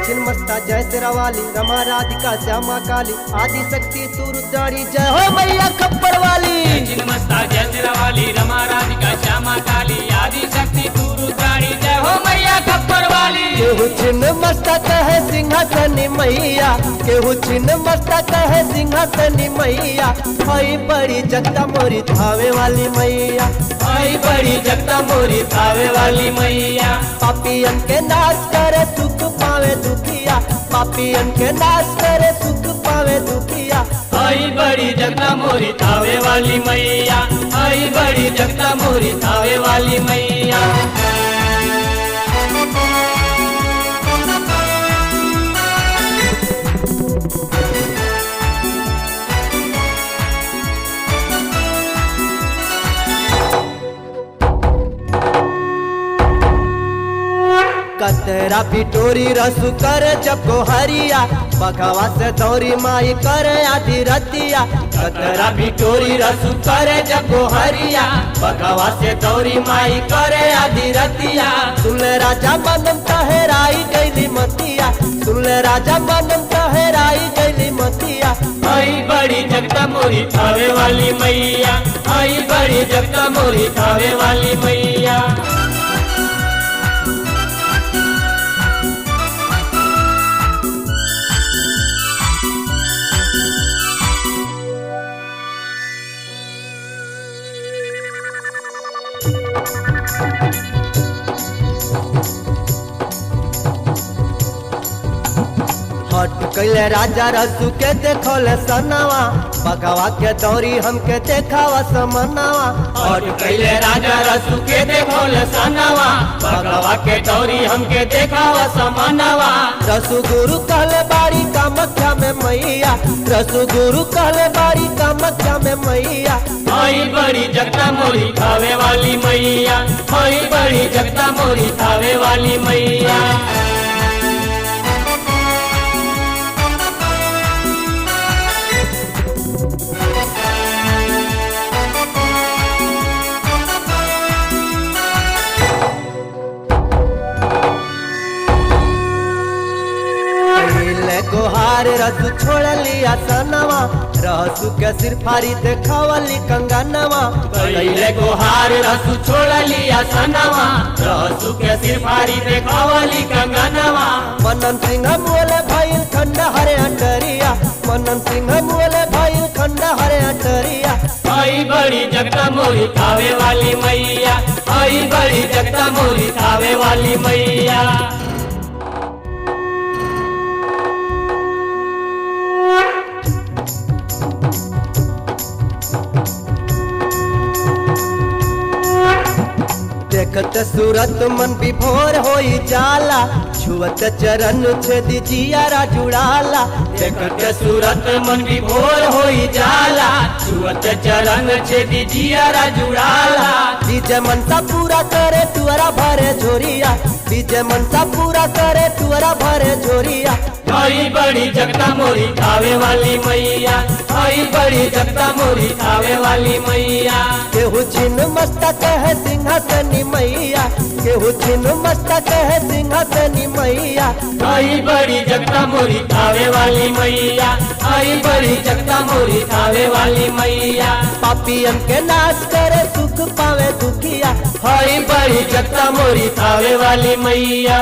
छिन्नमस्ता जय शेरावाली, रमा राधिका श्यामा काली, आदि शक्ति तू रुद्राणी, जय हो मैया खप्पर वाली। छिन्नमस्ता जय शेरावाली, रमा राधिका श्यामा काली, आदि शक्ति तू रुद्राणी, जय हो मैया खप्पर वाली। केहू छिन्नमस्ता कहे सिंहासनी मैया, केहू छिन्नमस्ता कहे सिंहासनी मैया, हई बड़ी जगदा मोरी थावे वाली मैया, हई बड़ी जगदा मोरी थावे वाली मैया। पापियन के नाश करे सुख पावे दुखिया, पापियन के नाश करे सुख पावे दुखिया, हई बड़ी जगदा मोरी थावे वाली मैया, हई बड़ी जगदा मोरी थावे वाली मैया। कतरा पिटोरी रसु करे जब गोहरिया, बघवा से दौरी माई करे आधी रतिया, कतरा बिटोरी रसु करे जब गोहरिया, बगवा से दौरी माई करे आधी रतिया। सुन राजा बनम तहराई गैली मतिया, सुन राजा बनम तहराई गैली मतिया, हई बड़ी जगदा मोरी थावे वाली मैया, हई बड़ी जगदा मोरी थावे वाली मैया। हट कैले राजा रसू के देखल सनावा, बगवा के दौरी हमके देखावा समनावा, हट कैले राजा रसू के देखल सनावा, बगवा के दौरी हमके देखावा समानावा। रसू गुरु कहले बाड़ी कामख्या में मैया, रसू गुरु कहले बाड़ी कामख्या में मैया, हई बड़ी जगदा मोरी थावे वाली मैया, हई बड़ी जगदा मोरी थावे वाली मैया। गोहार रसू छोड़ लिया सनवा, रसू के सिर फारी देखावली कंगनवा, कैले गोहार रसू छोड़ लिया सनवा, रसू के सिर फारी देखावली कंगनवा। मनन सिंह मोले भाई खंड हरे अटरिया, मनन सिंह मोले भाई खंड हरे अटरिया, हई बड़ी जगदा मोरी थावे वाली मैया, हई बड़ी जगदा मोरी थावे वाली मैया। देखत सूरत मन विभोर होई जाला, छुअत चरण छेदी जियारा जुड़ाला, देखत सूरत मन विभोर होई जाला, छुअत चरण छेदी जियारा जुड़ाला। बीजे मनसा पूरा करे तुअरा भरे झोरिया, बीजे मनसा पूरा करे तुअरा भरे झोरिया, हई बड़ी जगदा मोरी थावे वाली मैया, हई बड़ी जगदा मोरी थावे वाली मैया। केहू छिन्नमस्ता कहे सिंहासनी मैया, केहू छिन्नमस्ता कहे सिंहासनी मैया, हई बड़ी जगदा मोरी थावे वाली मैया, हई बड़ी जगदा मोरी थावे वाली मैया। पापियन के नाश करे सुख पावे दुखिया, हई बड़ी जगदा मोरी थावे वाली मैया।